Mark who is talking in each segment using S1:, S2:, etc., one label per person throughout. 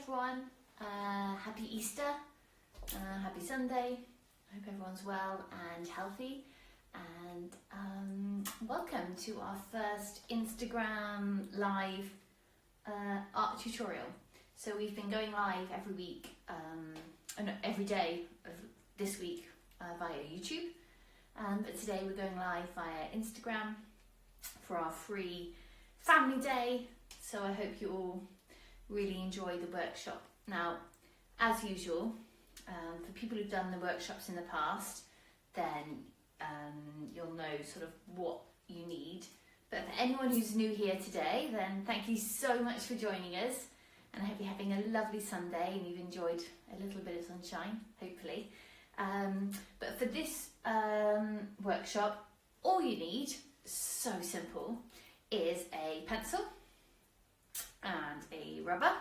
S1: everyone, happy Easter, happy Sunday. I hope everyone's well and healthy, and welcome to our first Instagram live art tutorial. So we've been going live every week, every day of this week via YouTube, but today we're going live via Instagram for our free family day. So I hope you all really enjoy the workshop. Now, as usual, for people who've done the workshops in the past, then you'll know sort of what you need. But for anyone who's new here today, then thank you so much for joining us. And I hope you're having a lovely Sunday and you've enjoyed a little bit of sunshine, hopefully. But for this workshop, all you need, so simple, is a pencil and a rubber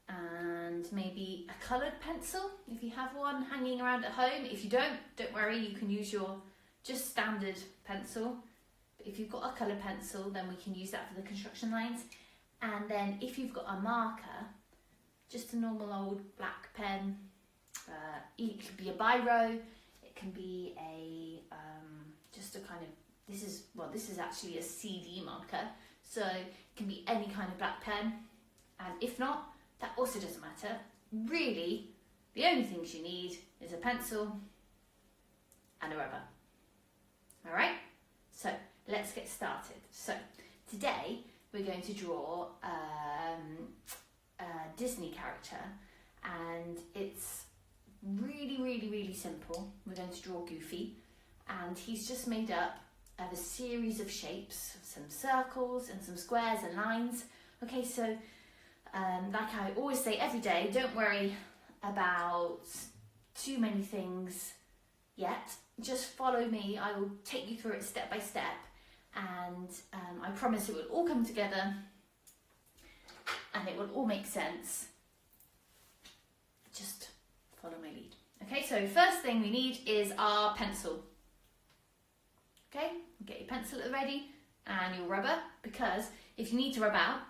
S1: and maybe a coloured pencil if you have one hanging around at home. If you don't worry, you can use your just standard pencil. But if you've got a coloured pencil, then we can use that for the construction lines. And then if you've got a marker, just a normal old black pen, it could be a biro, it can be a just a kind of, this is actually a CD marker, so it can be any kind of black pen. And if not, that also doesn't matter. Really, the only things you need is a pencil and a rubber. All right, so let's get started. So today we're going to draw a Disney character, and it's really simple. We're going to draw Goofy, and he's just made up of a series of shapes, some circles and some squares and lines. Okay, so like I always say every day, don't worry about too many things yet. Just follow me. I will take you through it step by step, and I promise it will all come together and it will all make sense. Just follow my lead. Okay, so first thing we need is our pencil. Okay, get your pencil ready and your rubber, because if you need to rub out,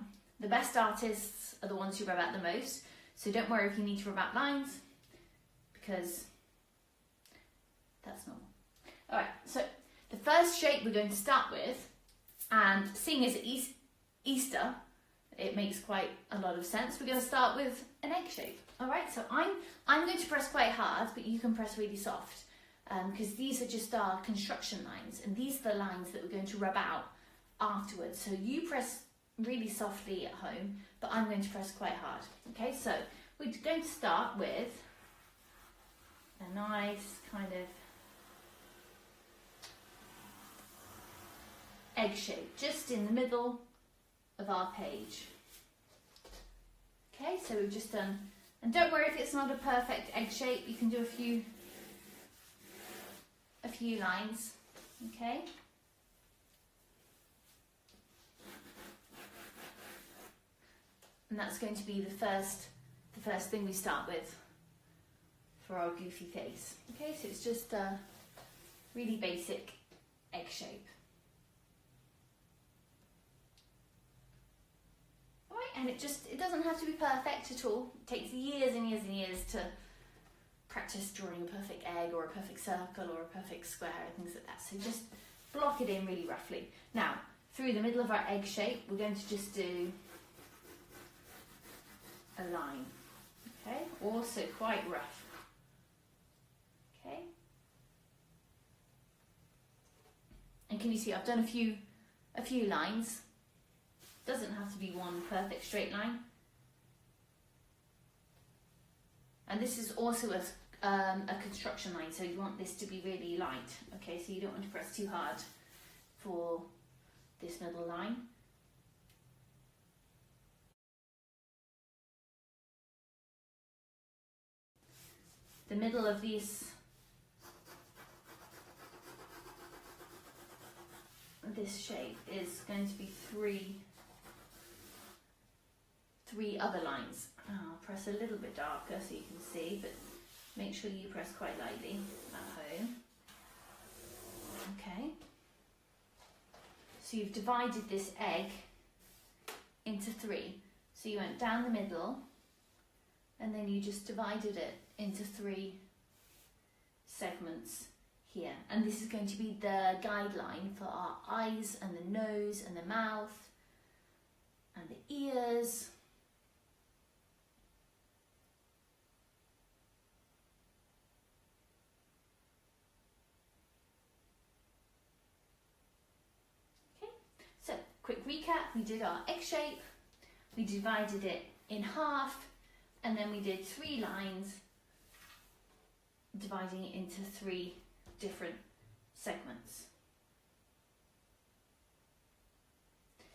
S1: the best artists are the ones who rub out the most. So don't worry if you need to rub out lines, because that's normal. All right, so the first shape we're going to start with, and seeing as it's Easter, it makes quite a lot of sense. We're going to start with an egg shape. All right, so I'm going to press quite hard, but you can press really soft, because these are just our construction lines, and these are the lines that we're going to rub out afterwards. So you press really softly at home, but I'm going to press quite hard. Okay, so we're going to start with a nice kind of egg shape just in the middle of our page. Okay, so we've just done, and don't worry if it's not a perfect egg shape, you can do a few lines. Okay, and that's going to be the first thing we start with for our Goofy face. Okay, so it's just a really basic egg shape. And it doesn't have to be perfect at all. It takes years and years and years to practice drawing a perfect egg or a perfect circle or a perfect square and things like that. So just block it in really roughly. Now, through the middle of our egg shape, we're going to just do a line. Okay, also quite rough. Okay. And can you see I've done a few lines. Doesn't have to be one perfect straight line. And this is also a construction line, so you want this to be really light. Okay, so you don't want to press too hard for this middle line. The middle of this shape is going to be three other lines. I'll press a little bit darker so you can see, but make sure you press quite lightly at home. Okay. So you've divided this egg into three. So you went down the middle and then you just divided it into 3 segments here. And this is going to be the guideline for our eyes and the nose and the mouth and the ears. Okay, so quick recap, we did our egg shape, we divided it in half, and then we did 3 lines dividing it into 3 different segments.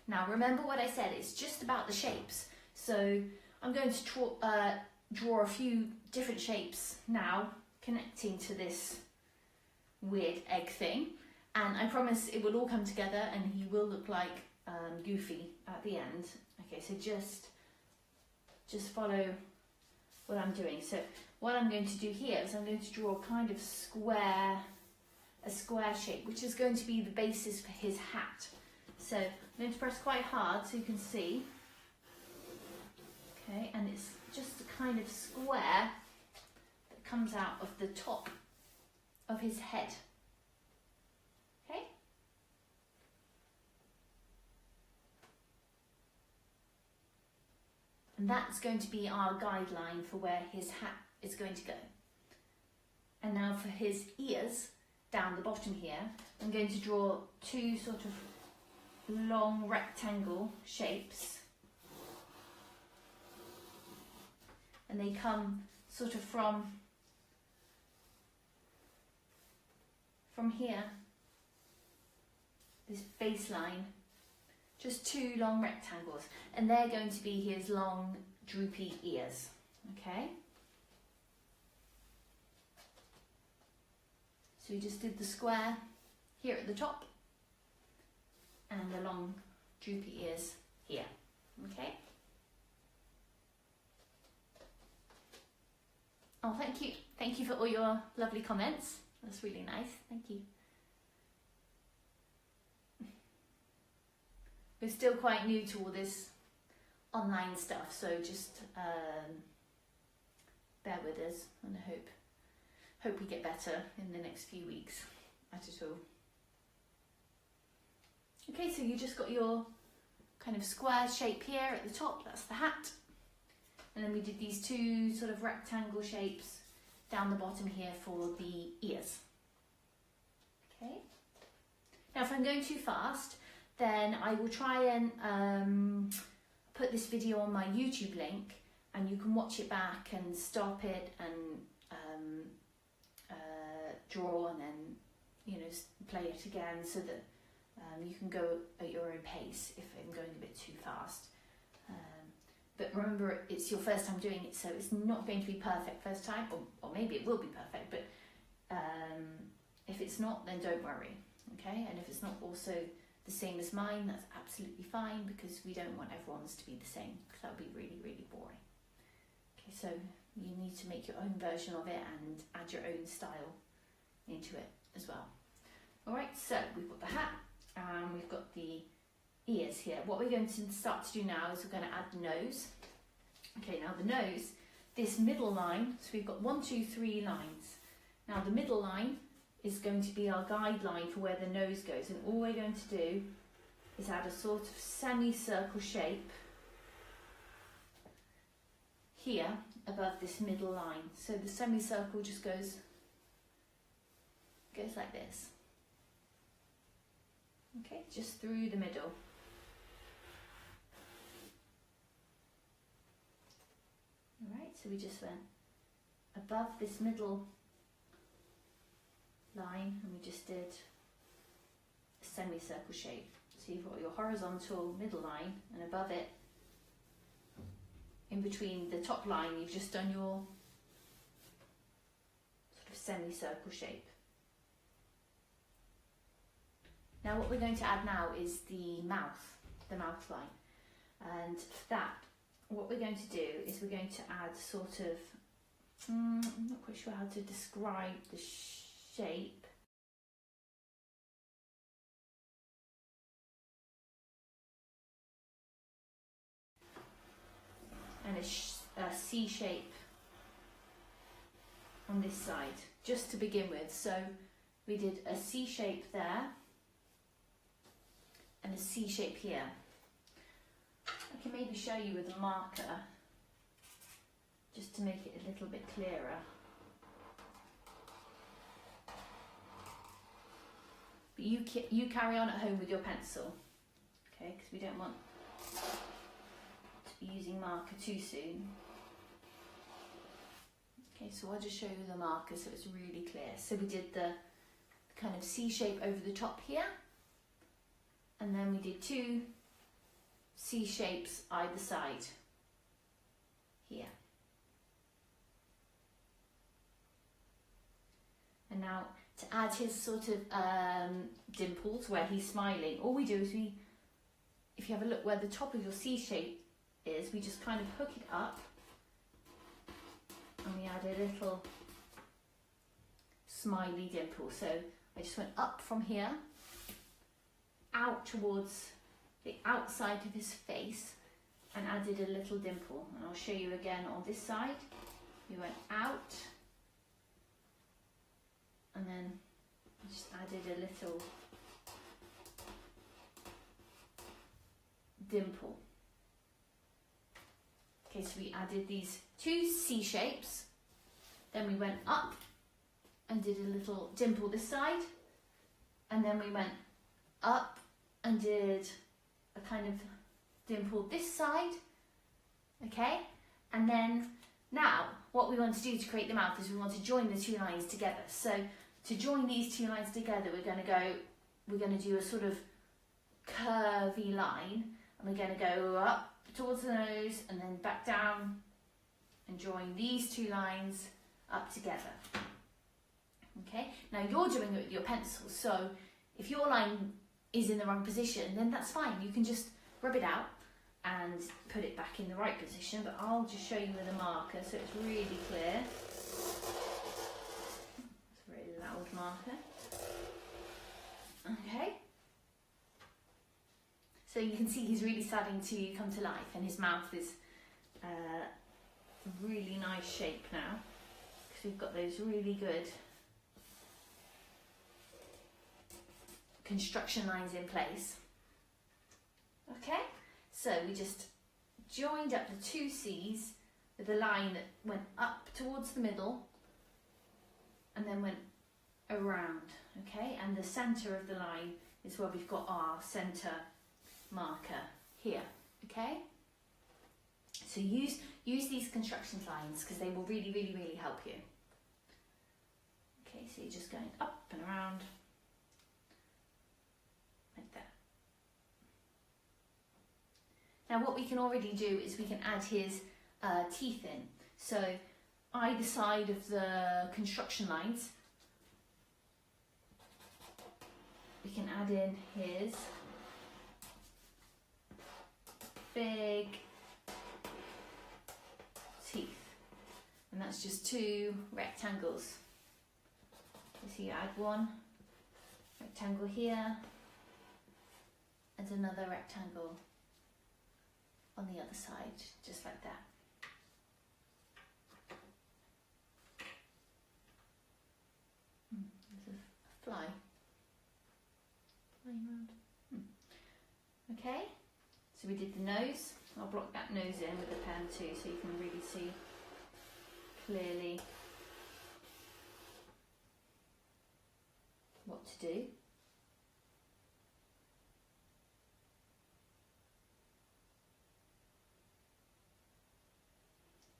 S1: Now remember what I said, it's just about the shapes. So I'm going to draw a few different shapes now connecting to this weird egg thing, and I promise it will all come together and he will look like Goofy at the end. Okay, so just follow what I'm doing. So what I'm going to do here is I'm going to draw a kind of square shape, which is going to be the basis for his hat. So I'm going to press quite hard so you can see. Okay, and it's just a kind of square that comes out of the top of his head. Okay? And that's going to be our guideline for where his hat is going to go. And now for his ears, down the bottom here, I'm going to draw 2 sort of long rectangle shapes. And they come sort of from here, this baseline, just 2 long rectangles, and they're going to be his long droopy ears. Okay, so we just did the square here at the top and the long droopy ears here. Okay. Oh, thank you for all your lovely comments. That's really nice, thank you. We're still quite new to all this online stuff, so just bear with us, and I hope we get better in the next few weeks at it all. Okay, so you just got your kind of square shape here at the top, that's the hat. And then we did these 2 sort of rectangle shapes down the bottom here for the ears. Okay. Now if I'm going too fast, then I will try and put this video on my YouTube link, and you can watch it back and stop it and draw, and then play it again, so that you can go at your own pace if I'm going a bit too fast. But remember, it's your first time doing it, so it's not going to be perfect first time, or maybe it will be perfect, but if it's not, then don't worry, okay? And if it's not also the same as mine, that's absolutely fine, because we don't want everyone's to be the same, because that would be really, really boring. Okay, so you need to make your own version of it and add your own style into it as well. Alright, so we've got the hat, and we've got the ears here. What we're going to start to do now is we're going to add the nose. Okay, now the nose, this middle line, so we've got 1, 2, 3 lines. Now the middle line is going to be our guideline for where the nose goes, and all we're going to do is add a sort of semicircle shape here above this middle line. So the semicircle just goes like this. Okay, just through the middle. Alright, so we just went above this middle line, and we just did a semicircle shape. So you've got your horizontal middle line, and above it, in between the top line, you've just done your sort of semicircle shape. Now what we're going to add now is the mouth line. And for that, what we're going to do is we're going to add sort of, I'm not quite sure how to describe the shape. and a C shape on this side, just to begin with. So we did a C shape there and a C shape here. I can maybe show you with a marker just to make it a little bit clearer. But you carry on at home with your pencil, okay, because we don't want to be using marker too soon. Okay, so I'll just show you the marker so it's really clear. So we did the kind of C shape over the top here, and then we did 2 C shapes either side here. And now to add his sort of dimples where he's smiling, all we do is if you have a look where the top of your C shape is, we just kind of hook it up and we add a little smiley dimple. So I just went up from here, out towards the outside of his face and added a little dimple. And I'll show you again on this side. We went out and then just added a little dimple. Okay, so we added these 2 C shapes, then we went up and did a little dimple this side, and then we went up and did a kind of dimple this side, okay? And then now what we want to do to create the mouth is we want to join the 2 lines together. So to join these 2 lines together, we're going to do a sort of curvy line, and we're going to go up towards the nose and then back down and join these 2 lines up together. Okay, now you're doing it with your pencil, so if your line is in the wrong position, then that's fine. You can just rub it out and put it back in the right position, but I'll just show you with a marker so it's really clear. It's a very loud marker. Okay. So you can see he's really starting to come to life, and his mouth is a really nice shape now, because we've got those really good construction lines in place. Okay, so we just joined up the 2 C's with a line that went up towards the middle and then went around, okay, and the centre of the line is where we've got our centre marker here, okay? So use these construction lines because they will really, really, really help you. Okay, so you're just going up and around like that. Now what we can already do is we can add his teeth in. So either side of the construction lines, we can add in his big teeth, and that's just 2 rectangles. So you add 1 rectangle here and another rectangle on the other side, just like that. There's a fly flying around. Okay, so we did the nose. I'll block that nose in with the pen too so you can really see clearly what to do.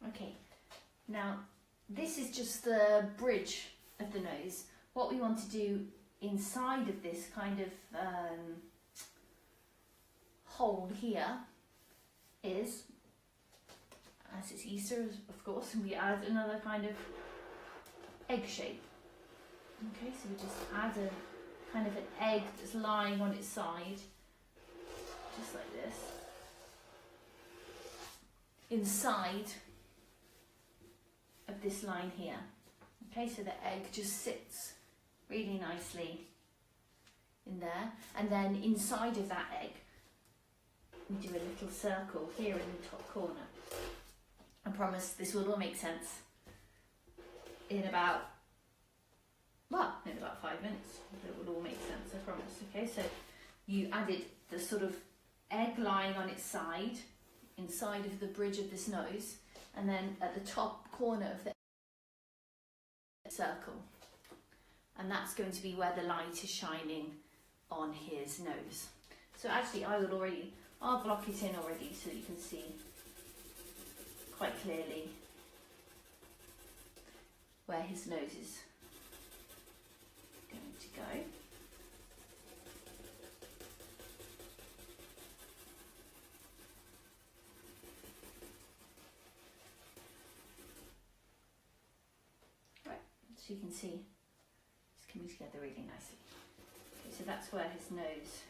S1: Okay, now this is just the bridge of the nose. What we want to do inside of this kind of hole here is, as it's Easter of course, and we add another kind of egg shape. Okay, so we just add a kind of an egg that's lying on its side, just like this, inside of this line here. Okay, so the egg just sits really nicely in there, and then inside of that egg we do a little circle here in the top corner. promise this will all make sense in about 5 minutes. It will all make sense, I promise. Okay, so you added the sort of egg lying on its side, inside of the bridge of this nose, and then at the top corner of the circle. And that's going to be where the light is shining on his nose. So actually I'll block it in already so that you can see quite clearly where his nose is going to go. Right, so you can see it's coming together really nicely. Okay, so that's where his nose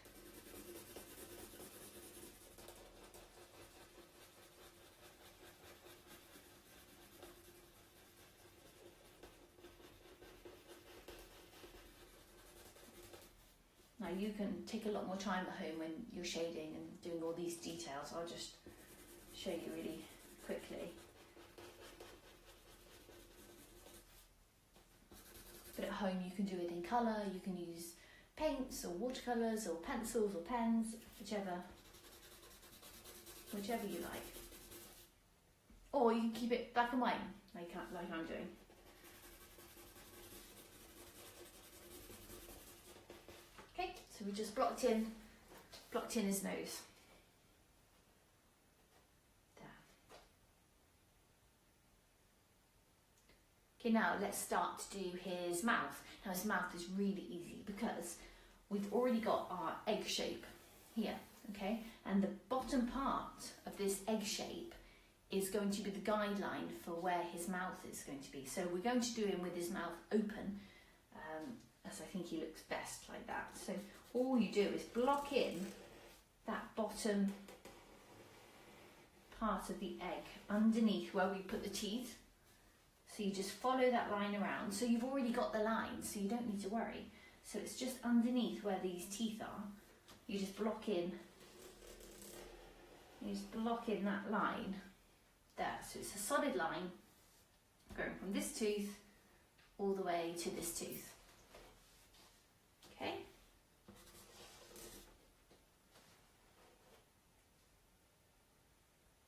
S1: Now you can take a lot more time at home when you're shading and doing all these details. I'll just show you really quickly. But at home you can do it in colour, you can use paints or watercolours or pencils or pens, whichever you like. Or you can keep it black and white, like I'm doing. Okay, so we just blocked in his nose. There. Okay, now let's start to do his mouth. Now his mouth is really easy because we've already got our egg shape here, okay? And the bottom part of this egg shape is going to be the guideline for where his mouth is going to be. So we're going to do him with his mouth open, as I think he looks best like that. So all you do is block in that bottom part of the egg underneath where we put the teeth. So you just follow that line around. So you've already got the line, so you don't need to worry. So it's just underneath where these teeth are. You just block in. You just block in that line there. So it's a solid line going from this tooth all the way to this tooth. Okay.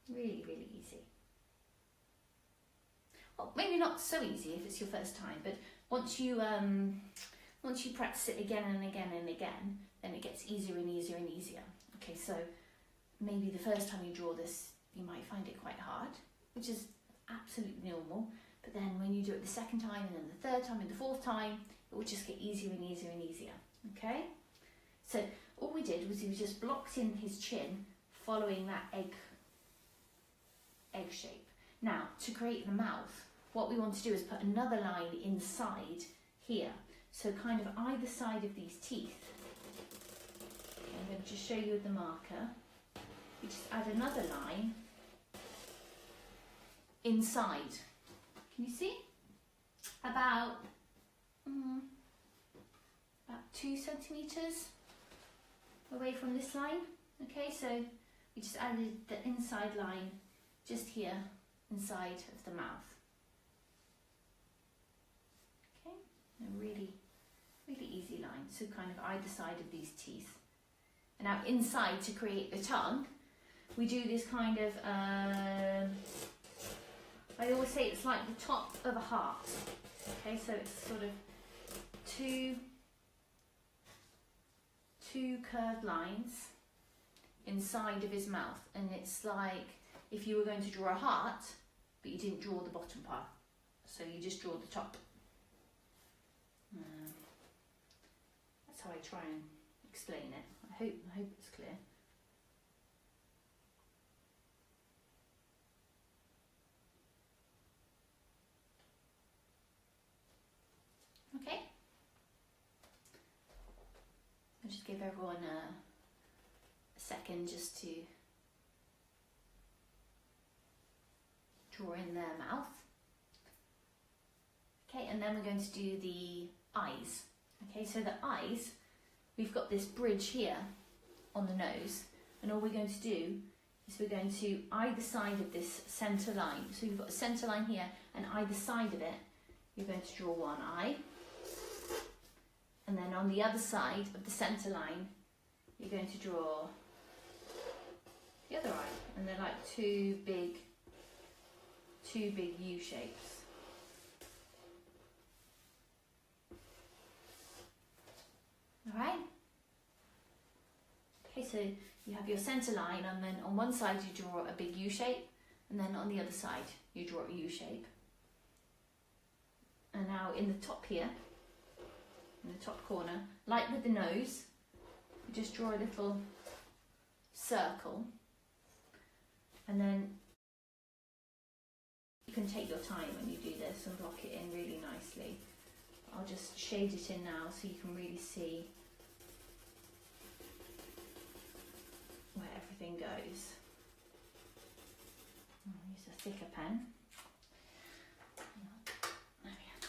S1: Really, really easy. Well, maybe not so easy if it's your first time, but once you practice it again and again and again, then it gets easier and easier and easier. Okay, so maybe the first time you draw this, you might find it quite hard, which is absolutely normal. But then when you do it the second time and then the third time and the fourth time, it will just get easier and easier and easier. Okay? So all we did was we just blocked in his chin following that egg shape. Now, to create the mouth, what we want to do is put another line inside here. So kind of either side of these teeth. Okay, I'm going to just show you with the marker. We just add another line inside. Can you see? About 2 centimetres away from this line. Okay, so we just added the inside line just here inside of the mouth. Okay, a really, really easy line. So kind of either side of these teeth. And now inside, to create the tongue, we do this kind of, I always say it's like the top of a heart. Okay, so it's sort of two curved lines inside of his mouth, and it's like if you were going to draw a heart, but you didn't draw the bottom part, so you just draw the top. That's how I try and explain it. I hope it's clear. Okay. I'll just give everyone a second just to draw in their mouth. Okay, and then we're going to do the eyes. Okay, so the eyes, we've got this bridge here on the nose, and all we're going to do is we're going to either side of this centre line. So you've got a centre line here, and either side of it, you're going to draw one eye. And then on the other side of the centre line, you're going to draw the other eye. And they're like two big U shapes. All right? Okay, so you have your centre line, and then on one side you draw a big U shape, and then on the other side you draw a U shape. And now in the top here, in the top corner, like with the nose, you just draw a little circle, and then you can take your time when you do this and block it in really nicely. I'll just shade it in now so you can really see where everything goes. I'll use a thicker pen. There we are.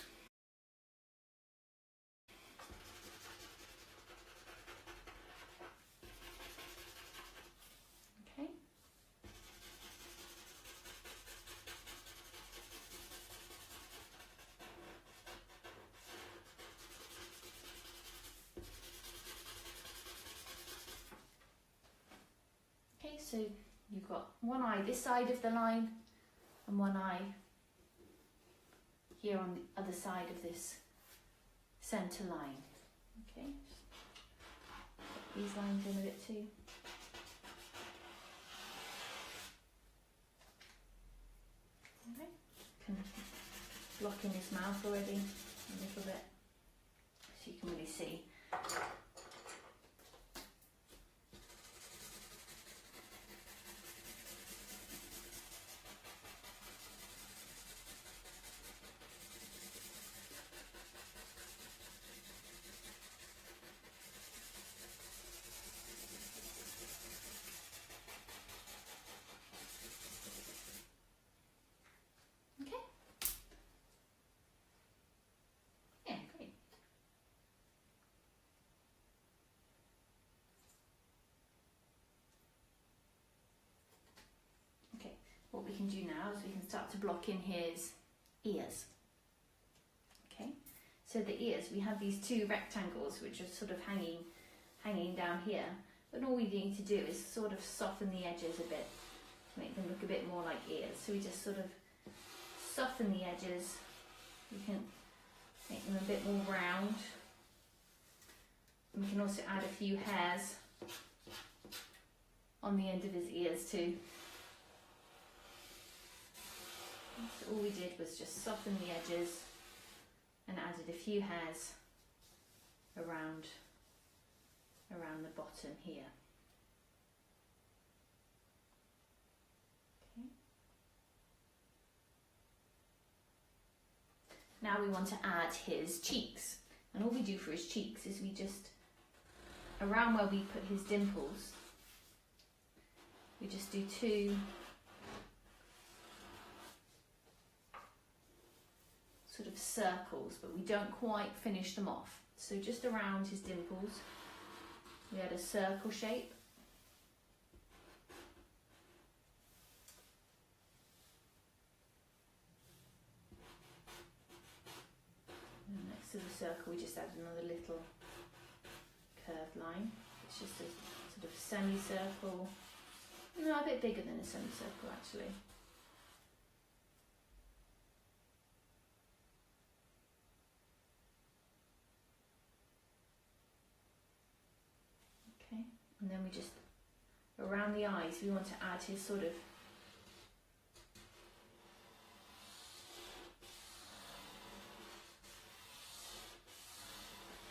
S1: Okay. Okay, so you've got one eye this side of the line and one eye here on the other side of this centre line. Okay, put these lines in a bit too. Okay, can block in his mouth already a little bit so you can really see. What we can do now is we can start to block in his ears. Okay, so the ears, we have these two rectangles which are sort of hanging down here, but all we need to do is sort of soften the edges a bit to make them look a bit more like ears. So we just sort of soften the edges. We can make them a bit more round. And we can also add a few hairs on the end of his ears too. So all we did was just soften the edges and added a few hairs around the bottom here. Okay. Now we want to add his cheeks, and all we do for his cheeks is we just, around where we put his dimples, we just do two sort of circles, but we don't quite finish them off. So just around his dimples, we add a circle shape. And next to the circle, we just add another little curved line. It's just a sort of semicircle. No, a bit bigger than a semicircle actually. And then we just, around the eyes, we want to add his sort of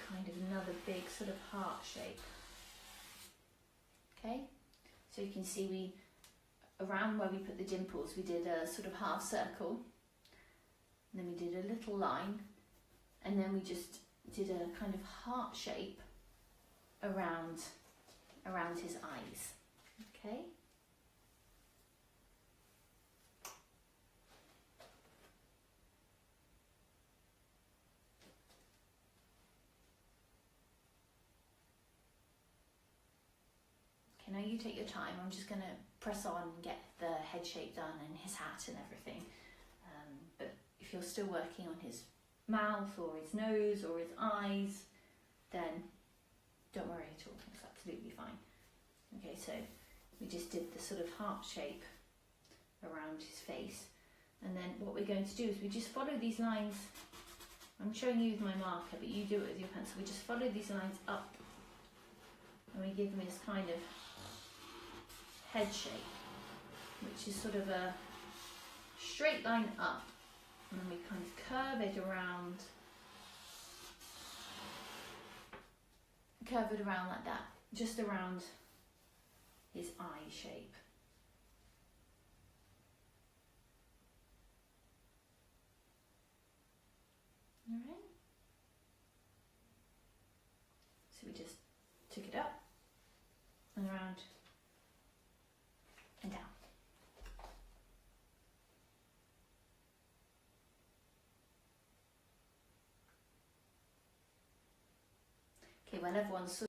S1: kind of another big sort of heart shape. Okay, so you can see we, around where we put the dimples, we did a sort of half circle, and then we did a little line, and then we just did a kind of heart shape around his eyes. Okay. Okay, now you you take your time. I'm just going to press on and get the head shape done and his hat and everything. But if you're still working on his mouth or his nose or his eyes, then don't worry at all, it's absolutely fine. Okay, so we just did the sort of heart shape around his face, and then what we're going to do is we just follow these lines. I'm showing you with my marker, but you do it with your pencil. We just follow these lines up and we give them this kind of head shape, which is sort of a straight line up, and then we kind of curve it around like that, just around his eye shape. All right. So we just took it up and around and down. Okay, when everyone's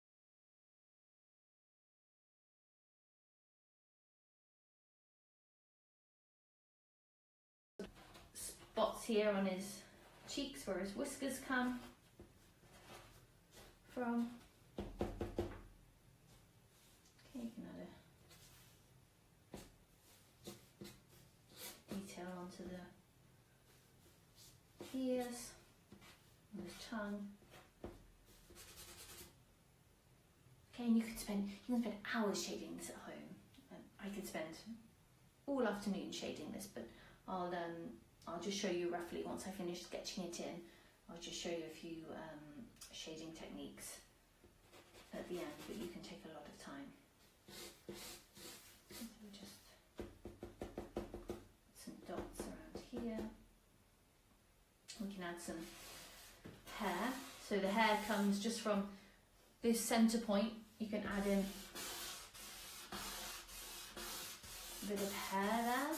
S1: spots here on his cheeks where his whiskers come from. Okay, you can add a detail onto the ears and the tongue. Okay, and you can spend hours shading this at home. I could spend all afternoon shading this, but I'll just show you roughly once I finish sketching it in. I'll just show you a few shading techniques at the end, but you can take a lot of time. So just some dots around here. We can add some hair. So the hair comes just from this centre point. You can add in a bit of hair there.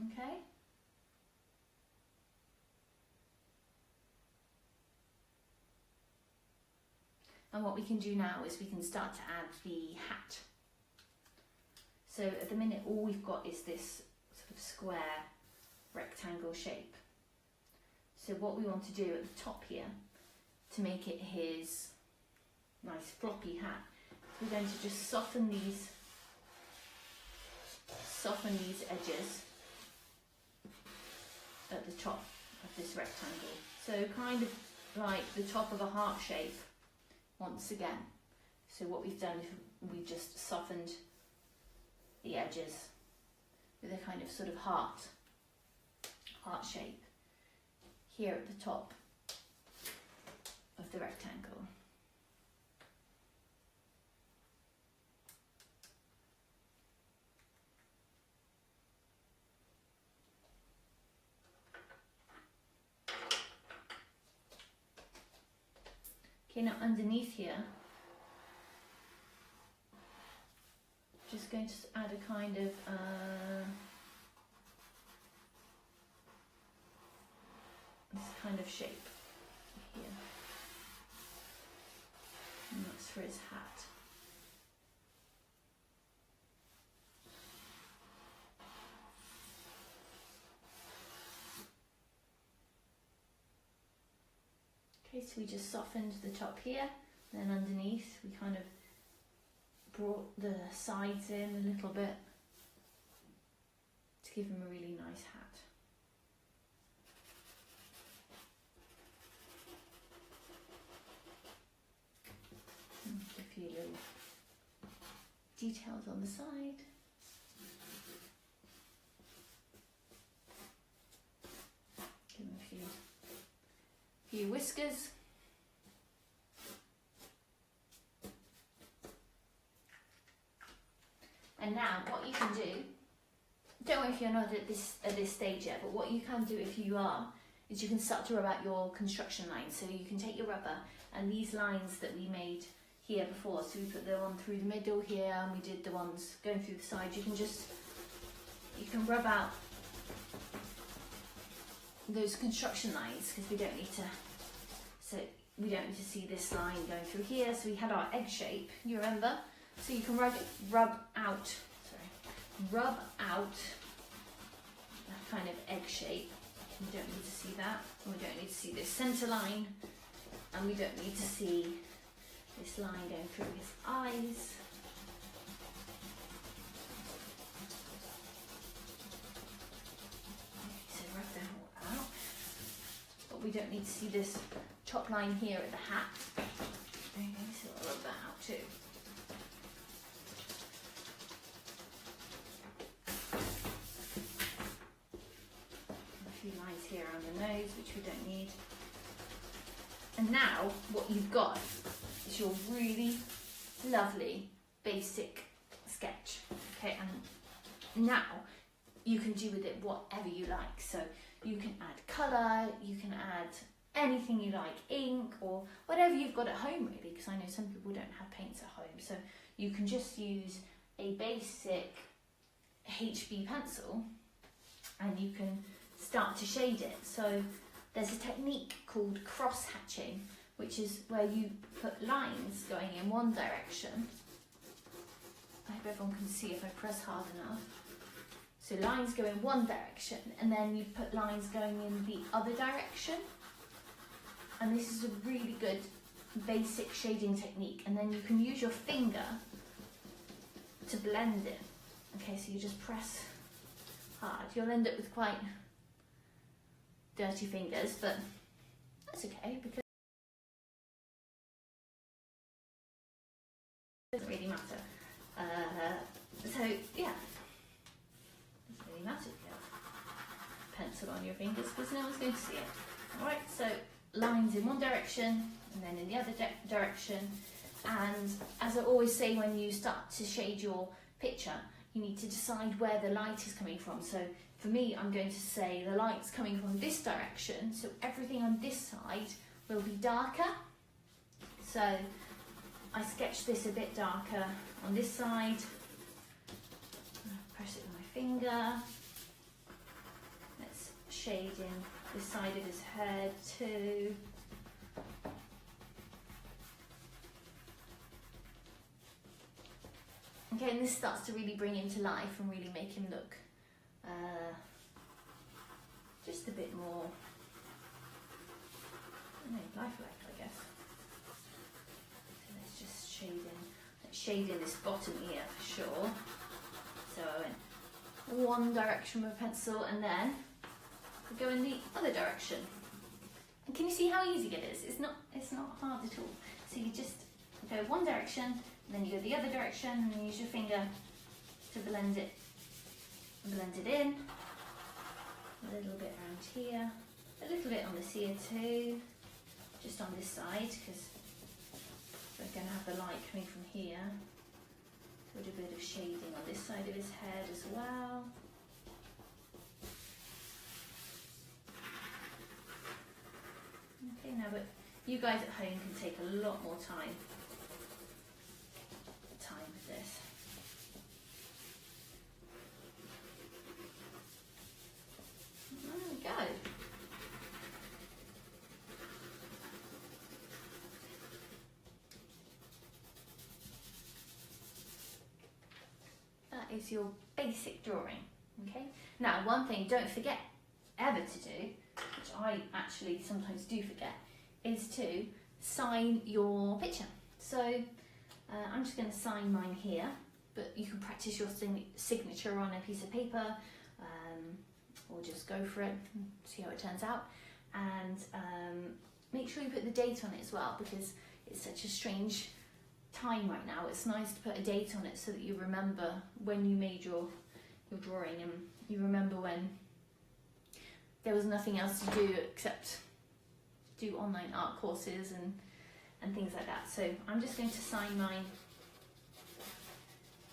S1: Okay. And what we can do now is we can start to add the hat. So at the minute all we've got is this sort of square rectangle shape. So what we want to do at the top here to make it his nice floppy hat, we're going to just soften these edges at the top of this rectangle. So kind of like the top of a heart shape once again. So what we've done is we've just softened the edges with a kind of sort of heart shape here at the top of the rectangle. Okay, now underneath here, just going to add a kind of this kind of shape here, and that's for his hat. Okay, so we just softened the top here, then underneath we kind of brought the sides in a little bit to give him a really nice hat. And a few little details on the side. Give him a few whiskers. And now what you can do, don't worry if you're not at this stage yet, but what you can do if you are, is you can start to rub out your construction lines. So you can take your rubber and these lines that we made here before, so we put the one through the middle here and we did the ones going through the side, you can rub out those construction lines because we don't need to. So we don't need to see this line going through here. So we had our egg shape, you remember? So you can rub out that kind of egg shape. We don't need to see that. And we don't need to see this centre line. And we don't need to see this line going through his eyes. So rub them all out. But we don't need to see this top line here at the hat. Okay, so I'll rub that out too. A few lines here on the nose, which we don't need. And now what you've got is your really lovely basic sketch. Okay, and now you can do with it whatever you like. So you can add colour, you can add anything you like, ink or whatever you've got at home really, because I know some people don't have paints at home. So you can just use a basic HB pencil and you can start to shade it. So there's a technique called cross hatching, which is where you put lines going in one direction. I hope everyone can see if I press hard enough. So lines go in one direction and then you put lines going in the other direction. And this is a really good basic shading technique. And then you can use your finger to blend it. Okay, so you just press hard. You'll end up with quite dirty fingers, but that's okay because it doesn't really matter. So yeah, it doesn't really matter if you have a pencil on your fingers because no one's going to see it. Alright, so lines in one direction and then in the other direction. And as I always say, when you start to shade your picture, you need to decide where the light is coming from. So for me, I'm going to say the light's coming from this direction, so everything on this side will be darker. So I sketch this a bit darker on this side. Press it with my finger. Let's shade in this side of his head too. Okay, and this starts to really bring him to life and really make him look just a bit more, lifelike, I guess. So let's just shade in this bottom ear for sure. So I went one direction with a pencil and then I go in the other direction. And can you see how easy it is? It's not hard at all. So you just go one direction, and then you go the other direction, and you use your finger to blend it in. A little bit around here, a little bit on this ear too, just on this side, because we're going to have the light coming from here. Put a bit of shading on this side of his head as well. Okay, now but you guys at home can take a lot more time with this. There we go. That is your basic drawing, okay? Now, one thing don't forget ever to do, which I actually sometimes do forget, is to sign your picture. So I'm just going to sign mine here, but you can practice your signature on a piece of paper, or just go for it and see how it turns out. And make sure you put the date on it as well, because it's such a strange time right now. It's nice to put a date on it so that you remember when you made your drawing, and you remember when there was nothing else to do except do online art courses and things like that. So I'm just going to sign mine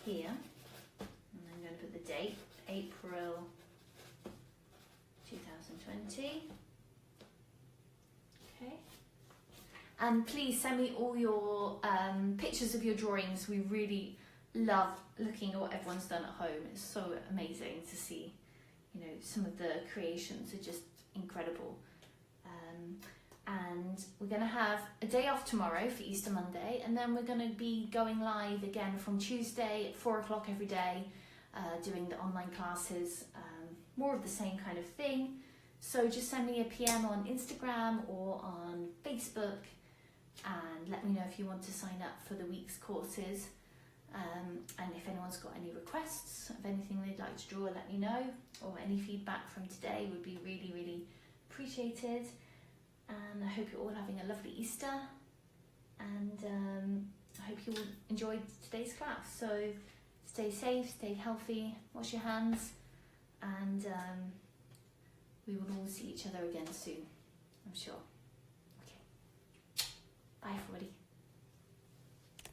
S1: here, and I'm going to put the date, April 2020. Okay. And please send me all your pictures of your drawings. We really love looking at what everyone's done at home. It's so amazing to see, some of the creations are just incredible. and we're going to have a day off tomorrow for Easter Monday, and then we're going to be going live again from Tuesday at 4 o'clock every day, doing the online classes, more of the same kind of thing. So just send me a PM on Instagram or on Facebook and let me know if you want to sign up for the week's courses. And if anyone's got any requests of anything they'd like to draw, let me know, or any feedback from today would be really, really appreciated. And I hope you're all having a lovely Easter, and I hope you all enjoyed today's class. So stay safe, stay healthy, wash your hands, and we will all see each other again soon, I'm sure. Okay, bye everybody.